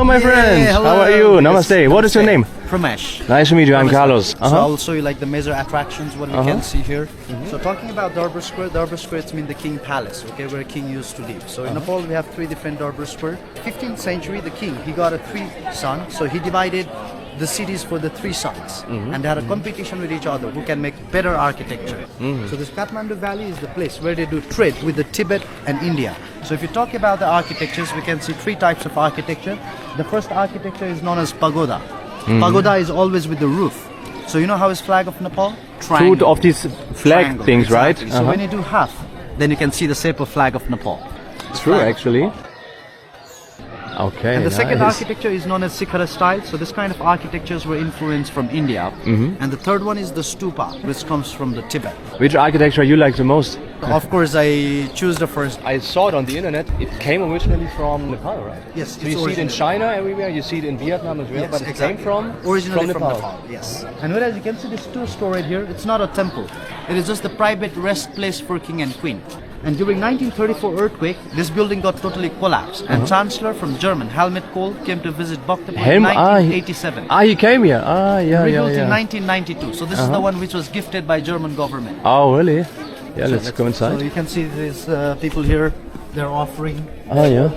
Hello, my friend. Hello. How are you? Namaste. What is your name? Pramesh. Nice to meet you. I'm Carlos. So I'll show you like the major attractions what we can see here. So talking about Darbar Square it's mean the king palace, okay, where a king used to live. So in Nepal we have three different Darbar Square. 15th century the king, he got a three sons, so he divided the cities for the three sons and they had a competition with each other who can make better architecture. So this Kathmandu Valley is the place where they do trade with the Tibet and India. So if you talk about the architectures, we can see three types of architecture. The first architecture is known as pagoda. Pagoda is always with the roof. So you know how is flag of Nepal? Two of these flag Triangle, things, exactly. right? So when you do half, then you can see the shape of flag of Nepal. True, actually. Okay. And the second nice. architecture is known as Sikhara style. So this kind of architectures were influenced from India. And the third one is the stupa, which comes from the Tibet. Which architecture you like the most? Of course, I choose the first. I saw it on the internet. It came originally from Nepal, right? Yes, So you see it in China everywhere. You see it in Vietnam as well, Yes, but it exactly. came from Originally from Nepal. Yes. And whereas you can see this two-story right here, it's not a temple. It is just a private rest place for king and queen. And during 1934 earthquake, this building got totally collapsed. And Chancellor from German, Helmut Kohl, came to visit Bhaktapur in 1987. He came here. Rebuilt in 1992. So this is the one which was gifted by German government. Oh, really? Yeah, let's go inside. So you can see these people here, they're offering. Oh, yeah.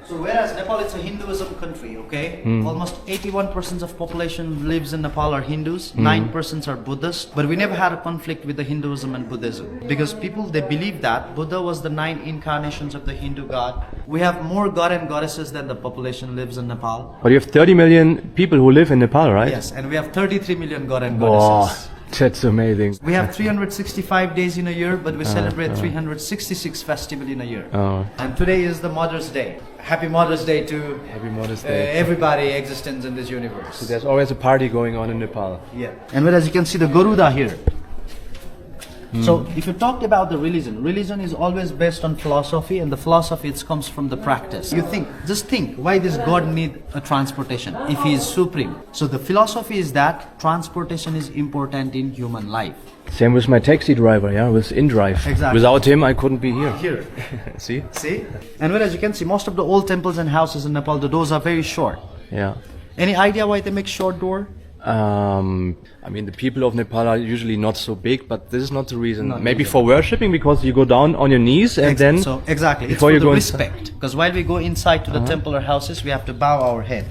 So whereas Nepal is a Hinduism country, okay? Almost 81% of population lives in Nepal are Hindus, 9% are Buddhist, but we never had a conflict with the Hinduism and Buddhism because people, they believe that Buddha was the 9 incarnations of the Hindu god. We have more god and goddesses than the population lives in Nepal. But you have 30 million people who live in Nepal, right? Yes, and we have 33 million god and Wow, goddesses. that's amazing. We have 365 days in a year, but we celebrate 366 festivals in a year. And today is the Mother's Day. Happy Mother's Day to Happy Mother's Day. everybody existence in this universe. So there's always a party going on in Nepal. Yeah. And whereas you can see the Garuda here. So if you talked about the religion is always based on philosophy, and the philosophy it comes from the practice. You just think why this God need a transportation if he is supreme. So the philosophy is that transportation is important in human life. Same with my taxi driver, yeah, with InDrive. Exactly. Without him, I couldn't be here. Here. See? See? And whereas you can see most of the old temples and houses in Nepal, the doors are very short. Yeah. Any idea why they make short door? I mean, the people of Nepal are usually not so big, but this is not the reason. Maybe for worshipping, because you go down on your knees and then... So, exactly. Before it's you for go the respect. Because while we go inside to the temple or houses, we have to bow our head.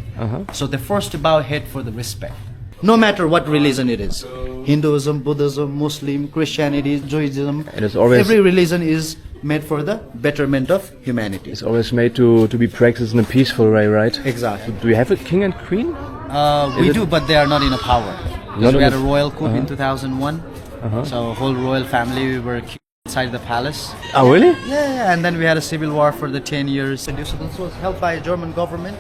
So they're forced to bow head for the respect. No matter what religion it is. Hinduism, Buddhism, Muslim, Christianity, Judaism. It is always... Every religion is made for the betterment of humanity. It's always made to be practiced in a peaceful way, right? Exactly. Do we have a king and queen? We do, but they are not in a power. Because we had a royal coup in 2001. So whole royal family we were inside the palace. Oh, really? Yeah, and then we had a civil war for the 10 years. So this was held by a German government.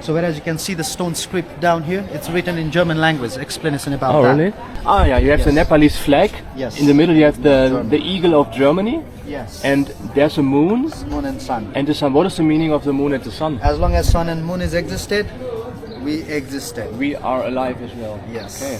So whereas you can see the stone script down here, it's written in German language, explanation about that. Oh, really? Oh, yeah, you have the Nepalese flag. Yes. In the middle you have the eagle of Germany. Yes. And there's a moon. Moon and sun. And the sun. What is the meaning of the moon and the sun? As long as sun and moon is existed, we existed. We are alive as well. Yes. Okay.